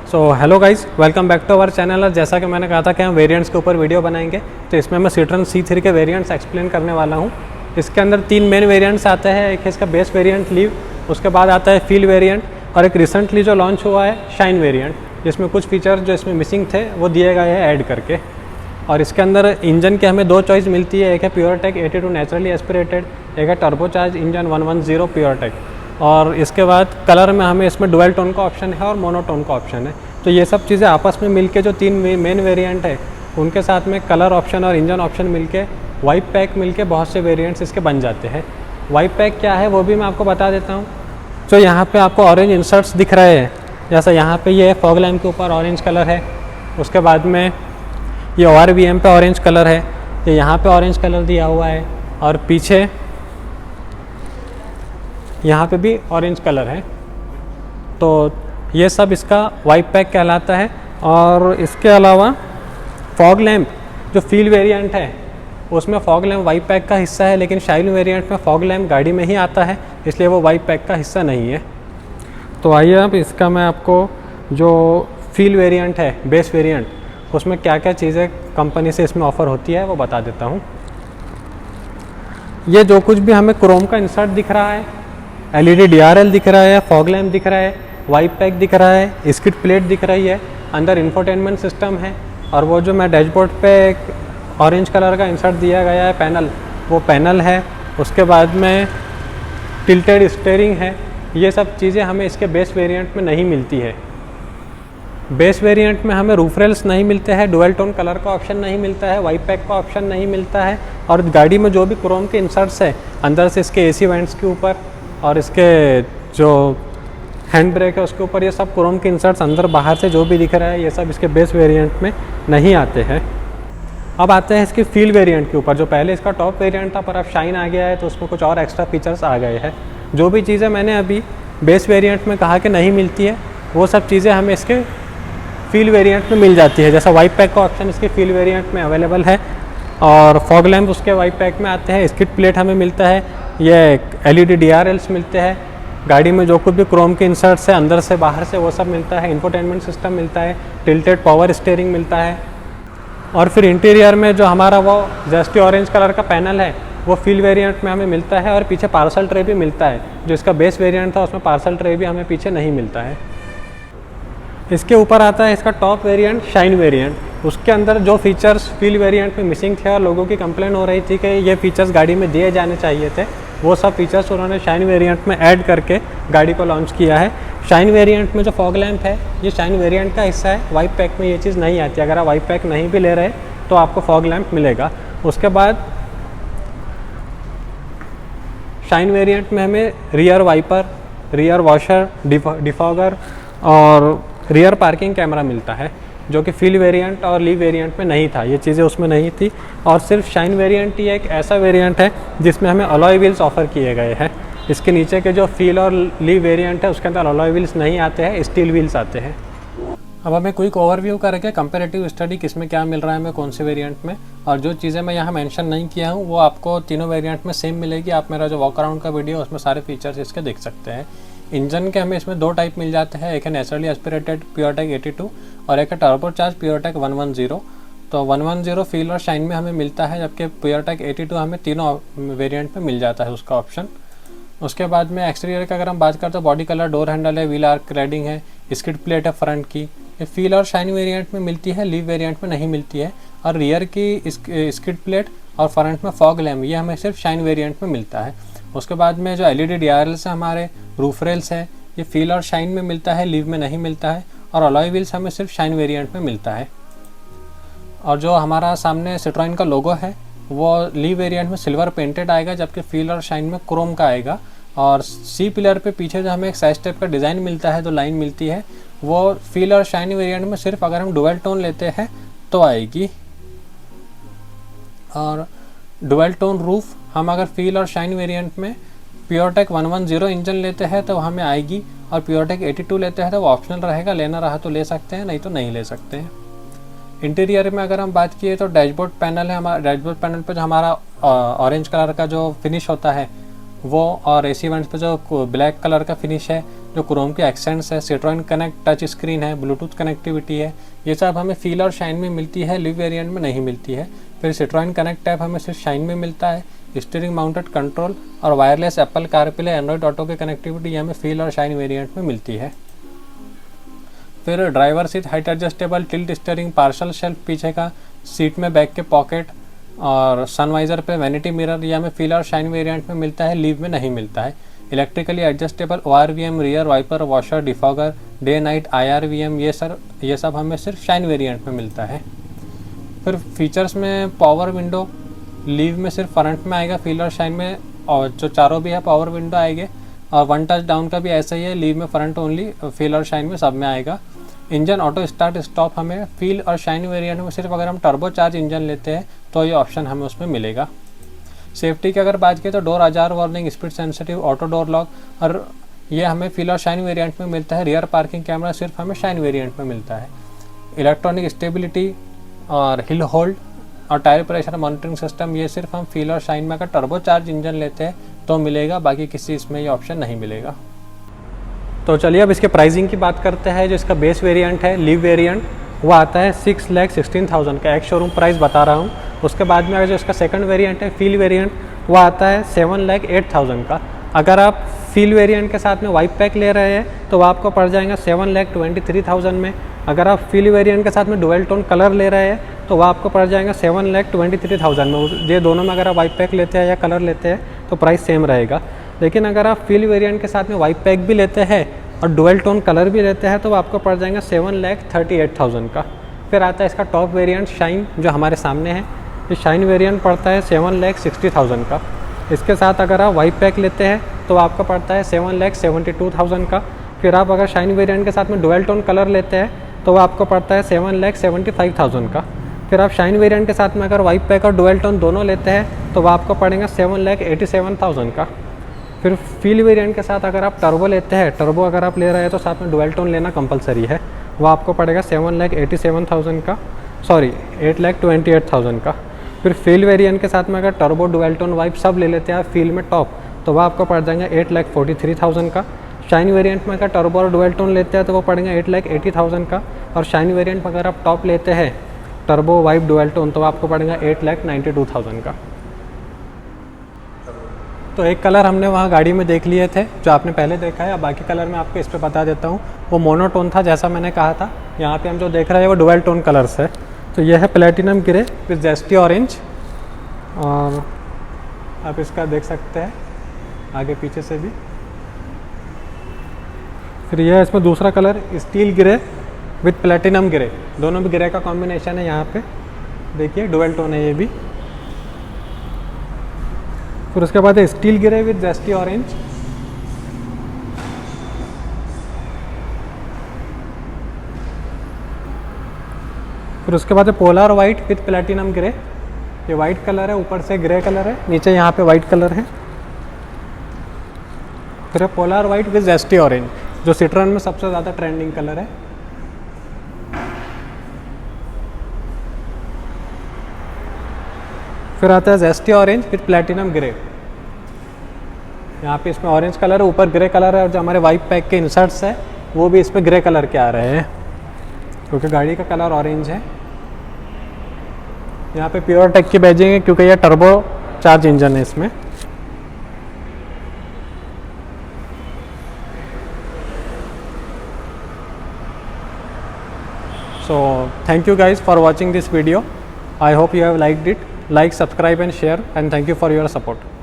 So hello guys, welcome back to our channel. और जैसा कि मैंने कहा था कि हम वेरिएंट्स के ऊपर वीडियो बनाएंगे, तो इसमें मैं Citroen C3 के वेरिएंट्स एक्सप्लेन करने वाला हूँ। इसके अंदर तीन मेन वेरिएंट्स आते हैं। एक है इसका बेस वेरिएंट लीव, उसके बाद आता है फील वेरिएंट, और एक रिसेंटली जो लॉन्च हुआ है शाइन वेरिएंट, जिसमें कुछ फीचर्स जो इसमें मिसिंग थे वो दिए गए हैं ऐड करके। और इसके अंदर इंजन के हमें दो चॉइस मिलती है, एक है प्योरटेक 82 नेचुरली एस्पिरेटेड, एक है टर्बोचार्ज इंजन 110 प्योरटेक। और इसके बाद कलर में हमें इसमें डुअल टोन का ऑप्शन है और मोनोटोन का ऑप्शन है। तो ये सब चीज़ें आपस में मिलके जो तीन मेन वेरिएंट है, उनके साथ में कलर ऑप्शन और इंजन ऑप्शन मिलके वाइप पैक मिलके बहुत से वेरिएंट्स इसके बन जाते हैं। वाइप पैक क्या है वो भी मैं आपको बता देता हूँ। तो यहाँ पे आपको ऑरेंज इंसर्ट्स दिख रहे हैं, जैसा यहाँ पे ये फॉग लैम्प के ऊपर ऑरेंज कलर है, उसके बाद में ये ORVM पे ऑरेंज कलर है, ये यहाँ पे ऑरेंज कलर दिया हुआ है, और पीछे यहाँ पे भी ऑरेंज कलर है। तो ये सब इसका वाइप पैक कहलाता है। और इसके अलावा फॉग लैम्प जो फील वेरिएंट है उसमें फॉग लैम्प वाइप पैक का हिस्सा है, लेकिन शाइन वेरिएंट में फॉग लैम्प गाड़ी में ही आता है, इसलिए वो वाइप पैक का हिस्सा नहीं है। तो आइए अब इसका मैं आपको जो फील वेरिएंट है, बेस वेरिएंट, उसमें क्या क्या चीज़ें कंपनी से इसमें ऑफ़र होती है वो बता देता हूँ। ये जो कुछ भी हमें क्रोम का इंसर्ट दिख रहा है, LED DRL दिख रहा है, फॉग लैम्प दिख रहा है, वाइप पैक दिख रहा है, स्किड प्लेट दिख रही है, अंदर इंफोटेनमेंट सिस्टम है, और वो जो मैं डैशबोर्ड पे एक ऑरेंज कलर का इंसर्ट दिया गया है पैनल, वो पैनल है। उसके बाद में टिल्टेड स्टीयरिंग है। ये सब चीज़ें हमें इसके बेस वेरिएंट में नहीं मिलती है। बेस वेरिएंट में हमें रूफ रेल्स नहीं मिलते हैं, डुअल टोन कलर का ऑप्शन नहीं मिलता है, वाइप पैक का ऑप्शन नहीं मिलता है, और गाड़ी में जो भी क्रोम के इंसर्ट्स है अंदर से इसके AC वेंट्स के ऊपर और इसके जो हैंड ब्रेक है उसके ऊपर, ये सब क्रोम के इंसर्ट्स अंदर बाहर से जो भी दिख रहा है ये सब इसके बेस वेरिएंट में नहीं आते हैं। अब आते हैं इसकी फील वेरिएंट के ऊपर। जो पहले इसका टॉप वेरिएंट था, पर अब शाइन आ गया है, तो उसमें कुछ और एक्स्ट्रा फीचर्स आ गए हैं। जो भी चीज़ें मैंने अभी बेस वेरिएंट में कहा कि नहीं मिलती है, वो सब चीज़ें हमें इसके फील वेरिएंट में मिल जाती है। जैसा वाइप पैक का ऑप्शन इसके फील वेरिएंट में अवेलेबल है, और फॉग लैम्प उसके वाइप पैक में आते हैं, स्किड प्लेट हमें मिलता है, ये LED DRLs मिलते हैं, गाड़ी में जो कुछ भी क्रोम के इंसर्ट्स है अंदर से बाहर से वो सब मिलता है, इंफोटेनमेंट सिस्टम मिलता है, टिल्टेड पावर स्टीयरिंग मिलता है। और फिर इंटीरियर में जो हमारा वो जस्टी ऑरेंज कलर का पैनल है वो फील वेरिएंट में हमें मिलता है, और पीछे पार्सल ट्रे भी मिलता है। जो इसका बेस वेरिएंट था उसमें पार्सल ट्रे भी हमें पीछे नहीं मिलता है। इसके ऊपर आता है इसका टॉप वेरिएंट शाइन वेरिएंट। उसके अंदर जो फीचर्स फील वेरिएंट में मिसिंग थे और लोगों की कंप्लेन हो रही थी कि ये फीचर्स गाड़ी में दिए जाने चाहिए थे, वो सब फीचर्स उन्होंने शाइन वेरिएंट में ऐड करके गाड़ी को लॉन्च किया है। शाइन वेरिएंट में जो फॉग लैम्प है ये शाइन वेरिएंट का हिस्सा है, वाइप पैक में ये चीज़ नहीं आती। अगर आप वाइप पैक नहीं भी ले रहे तो आपको फॉग लैम्प मिलेगा। उसके बाद शाइन वेरिएंट में हमें rear wiper, rear washer, defogger और रियर पार्किंग कैमरा मिलता है, जो कि फील वेरिएंट और लीव वेरिएंट में नहीं था। ये चीज़ें उसमें नहीं थी। और सिर्फ शाइन वेरिएंट ही एक ऐसा वेरिएंट है जिसमें हमें अलॉय व्हील्स ऑफ़र किए गए हैं। इसके नीचे के जो फील और लीव वेरिएंट है उसके अंदर अलॉय व्हील्स नहीं आते हैं, स्टील व्हील्स आते हैं। अब हमें क्विक ओवरव्यू करके कंपैरेटिव स्टडी किसमें क्या मिल रहा है हमें कौन से वेरिएंट में, और जो चीज़ें मैं यहाँ मेंशन नहीं किया हूँ वो आपको तीनों वेरिएंट में सेम मिलेगी। आप मेरा जो वॉक अराउंड का वीडियो उसमें सारे फीचर्स इसके देख सकते हैं। इंजन के हमें इसमें दो टाइप मिल जाते हैं, एक है नेचुरली एस्पिरेटेड प्योरटेक 82 और एक है टर्बोचार्ज प्योरटेक 110। तो 110 फील और शाइन में हमें मिलता है, जबकि प्योरटेक 82 हमें तीनों वेरिएंट में मिल जाता है उसका ऑप्शन। उसके बाद में एक्सटीरियर की अगर हम बात करते हैं, बॉडी कलर, डोर हैंडल है, व्हील आर्क क्लैडिंग है, स्किड प्लेट है फ्रंट की, ये फील और शाइन वेरिएंट में मिलती है, लीव वेरिएंट में नहीं मिलती है। और रियर की स्किड प्लेट और फ्रंट में फॉग लैम्प, ये हमें सिर्फ शाइन वेरिएंट में मिलता है। उसके बाद में जो LED DRLs है, हमारे रूफ रेल्स है, ये फील और शाइन में मिलता है, लीव में नहीं मिलता है। और अलॉय व्हील्स हमें सिर्फ शाइन वेरिएंट में मिलता है। और जो हमारा सामने सिट्रोइन का लोगो है वो लीव वेरिएंट में सिल्वर पेंटेड आएगा, जबकि फील और शाइन में क्रोम का आएगा। और C पिलर पे पीछे जो हमें एक साइड स्टेप का डिज़ाइन मिलता है, तो लाइन मिलती है, वो फील और शाइन वेरिएंट में सिर्फ अगर हम डुअल टोन लेते हैं तो आएगी। और डुअल टोन रूफ हम अगर फील और शाइन वेरिएंट में प्योरटेक 110 इंजन लेते हैं तो हमें आएगी, और प्योरटेक 82 लेते हैं तो वो ऑप्शनल रहेगा, लेना रहा तो ले सकते हैं, नहीं तो नहीं ले सकते हैं। इंटीरियर में अगर हम बात किए तो डैशबोर्ड पैनल है हमारा। डैशबोर्ड पैनल पे जो हमारा ऑरेंज कलर का जो फिनिश होता है वो, और AC वेंट्स पे जो ब्लैक कलर का फिनिश है, जो क्रोम के एक्सेंट्स है, सिट्रोइन कनेक्ट टच स्क्रीन है, ब्लूटूथ कनेक्टिविटी है, ये सब हमें फील और शाइन में मिलती है, लिव वेरिएंट में नहीं मिलती है। फिर सिट्रोइन कनेक्ट ऐप हमें सिर्फ शाइन में मिलता है। स्टीयरिंग माउंटेड कंट्रोल और wireless Apple CarPlay, Android auto की कनेक्टिविटी हमें फील और शाइन वेरिएंट में मिलती है। फिर driver seat height adjustable, tilt steering, partial shelf पीछे का, सीट में बैक के पॉकेट और सनवाइजर पे वैनिटी मिरर, ये हमें फील और शाइन वेरिएंट में मिलता है, लीव में नहीं मिलता है। Electrically adjustable ORVM, rear wiper, washer, defogger, day night IRVM, ये सब हमें सिर्फ शाइन वेरिएंट में मिलता है। फिर फीचर्स में पावर विंडो, लीव में सिर्फ फ्रंट में आएगा, फील और शाइन में और जो चारों भी है पावर विंडो आएंगे। और वन टच डाउन का भी ऐसा ही है, लीव में फ्रंट ओनली, फील और शाइन में सब में आएगा। इंजन ऑटो स्टार्ट स्टॉप हमें फील और शाइन वेरिएंट में सिर्फ अगर हम टर्बो चार्ज इंजन लेते हैं तो ये ऑप्शन हमें उसमें मिलेगा। सेफ्टी की अगर बात करें तो door ajar warning, speed sensitive, auto door lock, और ये हमें फील और शाइन वेरिएंट में मिलता है। रियर पार्किंग कैमरा सिर्फ हमें शाइन वेरिएंट में मिलता है। इलेक्ट्रॉनिक स्टेबिलिटी और हिल होल्ड और टायर प्रेशर मॉनिटरिंग सिस्टम, ये सिर्फ हम फील और शाइन में अगर टर्बो चार्ज इंजन लेते हैं तो मिलेगा, बाकी किसी इसमें ये ऑप्शन नहीं मिलेगा। तो चलिए अब इसके प्राइसिंग की बात करते हैं। जो इसका बेस वेरिएंट है, लीव वेरिएंट, वो आता है 6,16,000 का, एक शोरूम प्राइस बता रहा हूँ। उसके बाद में अगर जो इसका सेकंड वेरिएंट है, फील वेरिएंट, वो आता है 7,08,000 का। अगर आप फील वेरिएंट के साथ में वाइप पैक ले रहे हैं तो वो आपको पड़ जाएगा 7,23,000 में। अगर आप फील वेरिएंट के साथ में डुअल टोन कलर ले रहे हैं तो वह आपको पड़ जाएगा 7,23,000 में। ये दोनों में अगर आप वाइप पैक लेते हैं या कलर लेते हैं तो प्राइस सेम रहेगा। लेकिन अगर आप फील वेरिएंट के साथ में वाइप पैक भी लेते हैं और डुअल टोन कलर भी लेते हैं तो वो आपको पड़ जाएगा 7,38,000 का। फिर आता है इसका टॉप वेरिएंट शाइन, जो हमारे सामने है। ये शाइन वेरिएंट पड़ता है 7,60,000 का। इसके साथ अगर आप वाइप पैक लेते हैं तो आपको पड़ता है 7,72,000 का। फिर आप अगर शाइन वेरिएंट के साथ में डुअल टोन कलर लेते हैं तो वो आपको पड़ता है 7,75,000 का। फिर आप शाइन वेरिएंट के साथ में अगर वाइप पैक और डुअल टोन दोनों लेते हैं तो वो आपको पड़ेगा 7,87,000 का। फिर फील वेरिएंट के साथ अगर आप टर्बो लेते हैं, टर्बो अगर आप ले रहे हैं तो साथ में डुअल टोन लेना कंपलसरी है, वो आपको पड़ेगा 7,87,000 का, सॉरी 8,28,000 का। फिर फील वेरिएंट के साथ में अगर टर्बो डुअल टोन वाइप सब ले लेते हैं आप फील में टॉप, तो वह आपको पड़ जाएगा 8,43,000 का। शाइन वेरिएंट में अगर टर्बो और डुअल टोन लेते हैं तो वो पड़ेगा 8,80,000 का। और शाइन वेरिएंट में अगर आप टॉप लेते हैं टर्बो वाइप डुअल टोन तो आपको पड़ेगा 8,92,000 का। तो एक कलर हमने वहाँ गाड़ी में देख लिए थे जो आपने पहले देखा है, अब बाकी कलर मैं आपको इस पर बता देता हूँ। वो मोनोटोन था जैसा मैंने कहा था। यहाँ पे हम जो देख रहे हैं वो डुअल टोन कलर्स है। तो यह है platinum grey with zesty orange, और आप इसका देख सकते हैं आगे पीछे से भी। फिर यह है इसमें दूसरा colour steel grey with platinum grey, दोनों भी ग्रे का कॉम्बिनेशन है। यहाँ पे देखिए डुअल टोन है ये भी। फिर उसके बाद है steel grey with zesty orange. फिर उसके बाद है polar white with platinum grey. ये वाइट कलर है, ऊपर से ग्रे कलर है, नीचे यहाँ पे वाइट कलर है। फिर है polar white with zesty orange, जो सिट्रॉन में सबसे ज़्यादा ट्रेंडिंग कलर है। फिर आता है zesty orange with platinum grey. यहाँ पे इसमें ऑरेंज कलर है, ऊपर ग्रे कलर है, और जो हमारे वाइप पैक के इंसर्ट्स है वो भी इसमें ग्रे कलर के आ रहे हैं क्योंकि गाड़ी का कलर ऑरेंज है। यहाँ पे प्योर टेक की बैजिंग है क्योंकि ये टर्बो चार्ज इंजन है इसमें। So thank you guys for watching this video. I hope you have liked it. Like, subscribe and share, and thank you for your support.